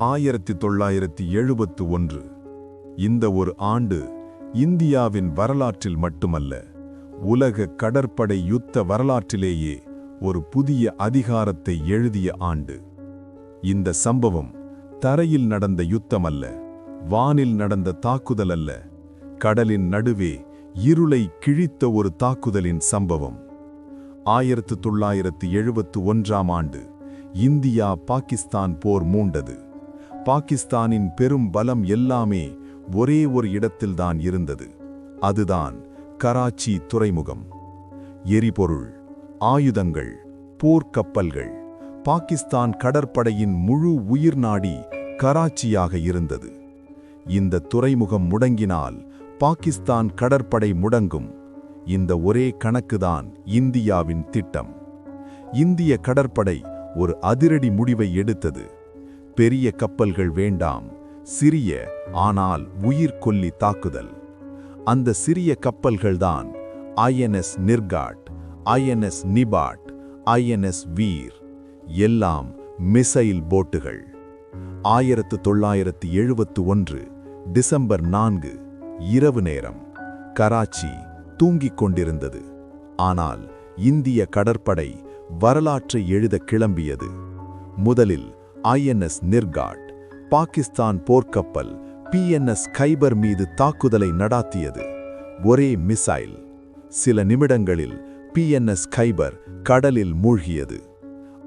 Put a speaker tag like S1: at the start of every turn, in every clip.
S1: 1971. இந்த ஒரு ஆண்டு இந்தியாவின் வரலாற்றில் மட்டுமல்ல, உலக கடற்படை யுத்த வரலாற்றிலேயே ஒரு புதிய அதிகாரத்தை எழுதிய ஆண்டு. இந்த சம்பவம் தரையில் நடந்த யுத்தமல்ல, வானில் நடந்த தாக்குதல் அல்ல, கடலின் நடுவே இருளை கிழித்த ஒரு தாக்குதலின் சம்பவம். 1971 ஆண்டு இந்தியா பாகிஸ்தான் போர் மூண்டது. பாகிஸ்தானின் பெரும் பலம் எல்லாமே ஒரே ஒரு இடத்தில்தான் இருந்தது. அதுதான் கராச்சி துறைமுகம். எரிபொருள், ஆயுதங்கள், போர்க்கப்பல்கள், பாகிஸ்தான் கடற்படையின் முழு உயிர்நாடி கராச்சியாக இருந்தது. இந்த துறைமுகம் முடங்கினால் பாகிஸ்தான் கடற்படை முடங்கும். இந்த ஒரே கணக்குதான் இந்தியாவின் திட்டம். இந்திய கடற்படை ஒரு அதிரடி முடிவை எடுத்தது. பெரிய கப்பல்கள் வேண்டாம், சிறிய ஆனால் உயிர்கொல்லி தாக்குதல். அந்த சிறிய கப்பல்கள்தான் INS நிர்காட், INS Nipat, INS Veer, எல்லாம் மிசைல் போட்டுகள். 1971 டிசம்பர் 4 இரவு நேரம். கராச்சி தூங்கிக் கொண்டிருந்தது. ஆனால் இந்திய கடற்படை வரலாற்றை எழுத கிளம்பியது. முதலில் INS நிர்காட், பாகிஸ்தான் போர்க்கப்பல் PNS கைபர் மீது தாக்குதலை நடாத்தியது. ஒரே மிசைல். சில நிமிடங்களில் PNS கைபர் கடலில் மூழ்கியது.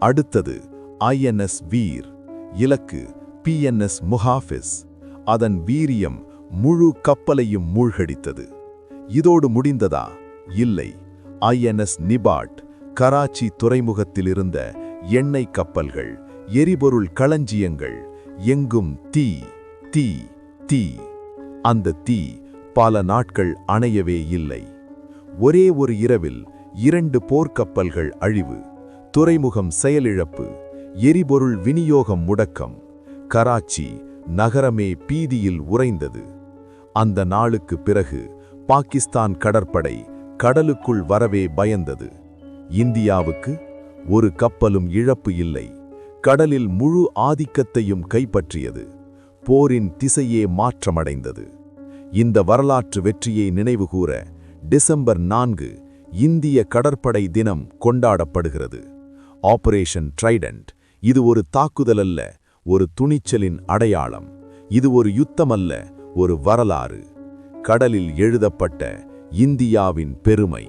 S1: அடுத்தது INS வீர். இலக்கு PNS முஹாஃபிஸ். அதன் வீரியம் முழு கப்பலையும் மூழ்கடித்தது. இதோடு முடிந்ததா? இல்லை. INS நிபாட் கராச்சி துறைமுகத்தில் இருந்த எண்ணெய் கப்பல்கள், எரிபொருள் களஞ்சியங்கள், எங்கும் தீ, தீ, தீ. அந்த தீ பல நாட்கள் அணையவே இல்லை. ஒரே ஒரு இரவில் 2 போர்க்கப்பல்கள் அழிவு, துறைமுகம் செயலிழப்பு, எரிபொருள் விநியோகம் முடக்கம். கராச்சி நகரமே பீதியில் உறைந்தது. அந்த நாளுக்கு பிறகு பாகிஸ்தான் கடற்படை கடலுக்குள் வரவே பயந்தது. இந்தியாவுக்கு ஒரு கப்பலும் இழப்பு இல்லை. கடலில் முழு ஆதிக்கத்தையும் கைப்பற்றியது. போரின் திசையே மாற்றமடைந்தது. இந்த வரலாற்று வெற்றியை நினைவுகூர டிசம்பர் 4 இந்திய கடற்படை தினம் கொண்டாடப்படுகிறது. Operation Trident. இது ஒரு தாக்குதல் அல்ல, ஒரு துணிச்சலின் அடையாளம். இது ஒரு யுத்தமல்ல, ஒரு வரலாறு. கடலில் எழுதப்பட்ட இந்தியாவின் பெருமை.